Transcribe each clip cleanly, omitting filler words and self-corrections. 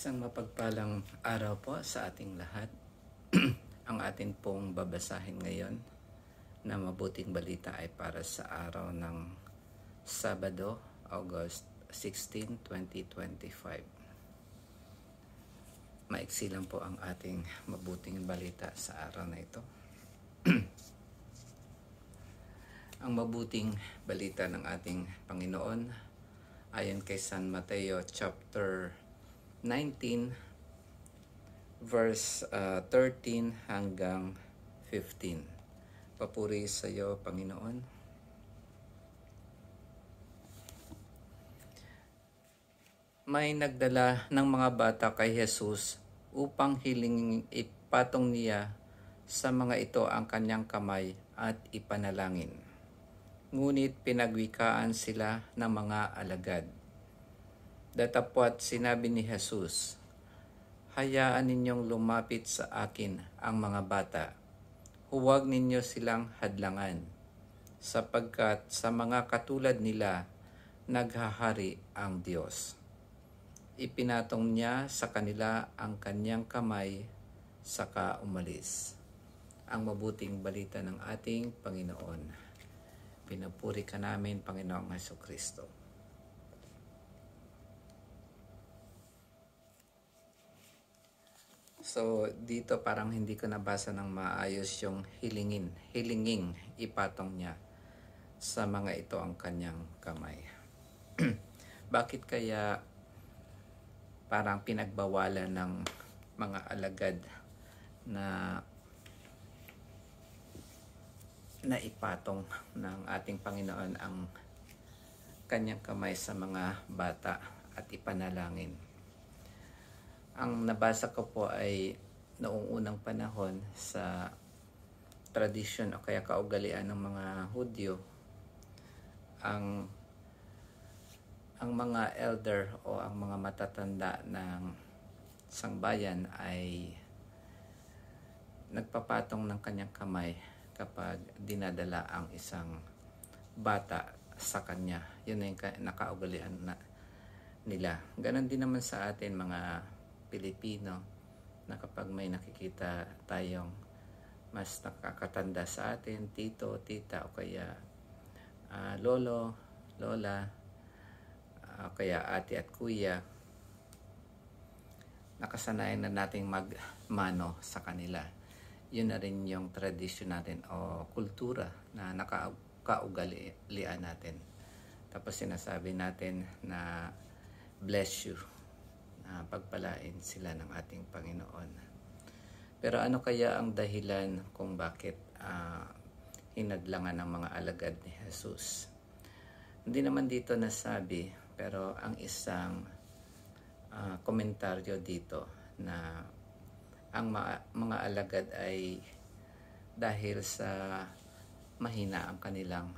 Isang mapagpalang araw po sa ating lahat. Ang atin pong babasahin ngayon na mabuting balita ay para sa araw ng Sabado, August 16, 2025. Maiksi lang po ang ating mabuting balita sa araw na ito. Ang mabuting balita ng ating Panginoon ayon kay San Mateo chapter 19 verse 13 hanggang 15. Papuri sa iyo, Panginoon. May nagdala ng mga bata kay Jesus upang hilingin ipatong niya sa mga ito ang kanyang kamay at ipanalangin. Ngunit pinagwikaan sila ng mga alagad. Datapwat sinabi ni Jesus, "Hayaan ninyong lumapit sa akin ang mga bata. Huwag ninyo silang hadlangan, sapagkat sa mga katulad nila naghahari ang Diyos." Ipinatong niya sa kanila ang kanyang kamay, saka umalis. Ang mabuting balita ng ating Panginoon. Pinupuri ka namin, Panginoong Hesukristo. So, dito parang hindi ko nabasa ng maayos yung hilinging ipatong niya sa mga ito ang kanyang kamay. Bakit kaya parang pinagbawalan ng mga alagad na ipatong ng ating Panginoon ang kanyang kamay sa mga bata at ipanalangin? Ang nabasa ko po ay noong unang panahon sa tradisyon o kaya kaugalian ng mga Hudyo, ang mga elder o ang mga matatanda ng sangbayan ay nagpapatong ng kanyang kamay kapag dinadala ang isang bata sa kanya. Yun na yung nakaugalian nila. Ganon din naman sa atin mga Pilipino, na kapag may nakikita tayong mas nakakatanda sa atin, tito, tita, o kaya lolo, lola, o kaya ate at kuya, nakasanayan na nating magmano sa kanila. Yun na rin yung tradisyon natin o kultura na nakaugalian natin. Tapos sinasabi natin na bless you, pagpalain sila ng ating Panginoon. Pero ano kaya ang dahilan kung bakit hinadlangan ng mga alagad ni Jesus? Hindi naman dito nasabi, pero ang isang komentaryo dito na ang mga alagad ay dahil sa mahina ang kanilang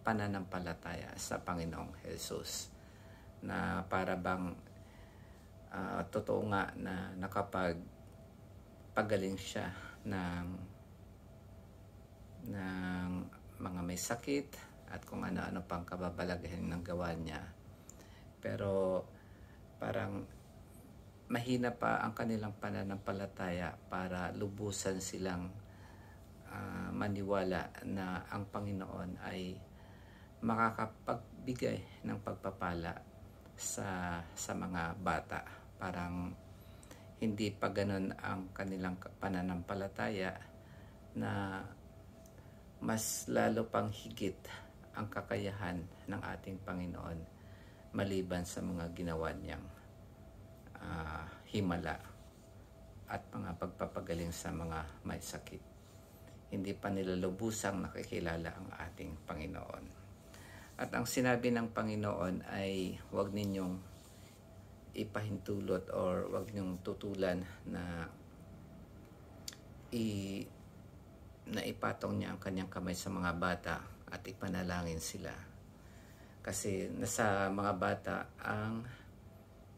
pananampalataya sa Panginoong Jesus, na para bang totoo nga na nakapagpagaling siya ng mga may sakit at kung ano-ano pang kababalaghan ng gawa niya. Pero parang mahina pa ang kanilang pananampalataya para lubusan silang maniwala na ang Panginoon ay makakapagbigay ng pagpapala sa mga bata. Parang hindi pa ganun ang kanilang pananampalataya, na mas lalo pang higit ang kakayahan ng ating Panginoon maliban sa mga ginawa niyang himala at mga pagpapagaling sa mga may sakit. Hindi pa nila lubusang nakikilala ang ating Panginoon. At ang sinabi ng Panginoon ay huwag ninyong ipahintulot or huwag ninyong tutulan na ipatong niya ang kanyang kamay sa mga bata at ipanalangin sila. Kasi nasa mga bata ang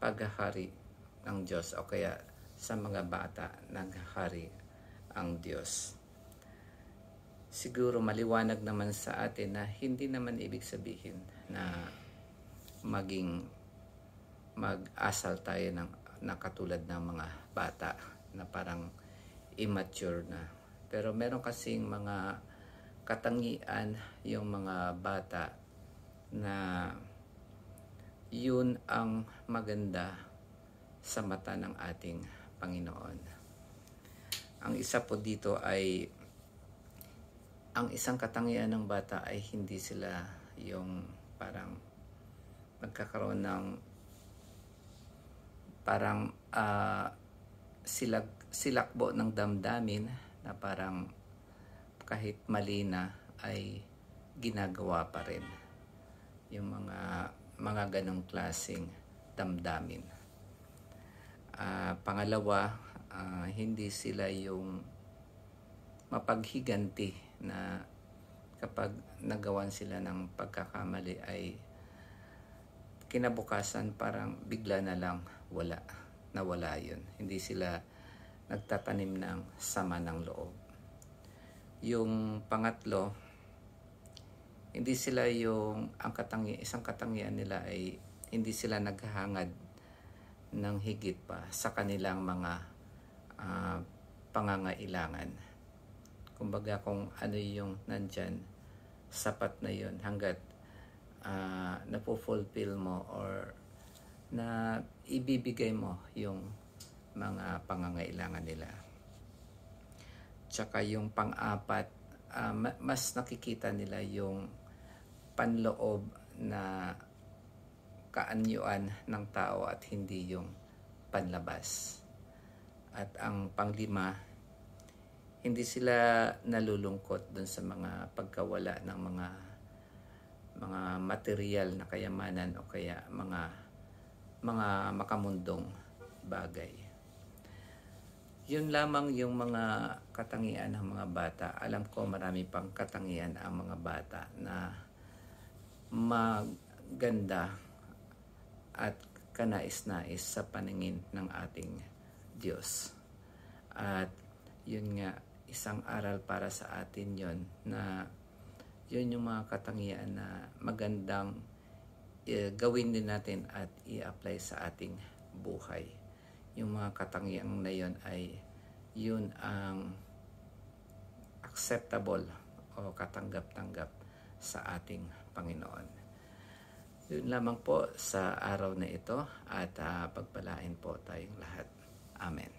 paghahari ng Diyos, o kaya sa mga bata naghahari ang Diyos. Siguro maliwanag naman sa atin na hindi naman ibig sabihin na maging mag-asal tayo na katulad ng mga bata na parang immature na. Pero meron kasing mga katangian yung mga bata na yun ang maganda sa mata ng ating Panginoon. Ang isa po dito ay, ang isang katangian ng bata ay hindi sila yung parang nagkakaroon ng parang silakbo ng damdamin na parang kahit mali na ay ginagawa pa rin. Yung mga ganong klaseng damdamin. Pangalawa, hindi sila yung mapaghiganti na kapag nagawan sila ng pagkakamali ay kinabukasan parang bigla na lang nawala yun. Hindi sila nagtatanim ng sama ng loob. Yung pangatlo, hindi sila yung isang katangian nila ay hindi sila naghahangad ng higit pa sa kanilang mga pangangailangan. Kumbaga kung ano yung nandyan, sapat na yun hanggat napufulfill mo or na ibibigay mo yung mga pangangailangan nila. Tsaka yung pang-apat, mas nakikita nila yung panloob na kaanyuan ng tao at hindi yung panlabas. At ang panglima, hindi sila nalulungkot dun sa mga pagkawala ng mga material na kayamanan o kaya mga makamundong bagay. Yun lamang yung mga katangian ng mga bata. Alam ko marami pang katangian ang mga bata na maganda at kanais-nais sa paningin ng ating Diyos. At yun nga, isang aral para sa atin yun, na yun yung mga katangian na magandang gawin din natin at i-apply sa ating buhay. Yung mga katangian na yun ay yun ang acceptable o katanggap-tanggap sa ating Panginoon. Yun lamang po sa araw na ito at pagpalain po tayong lahat. Amen.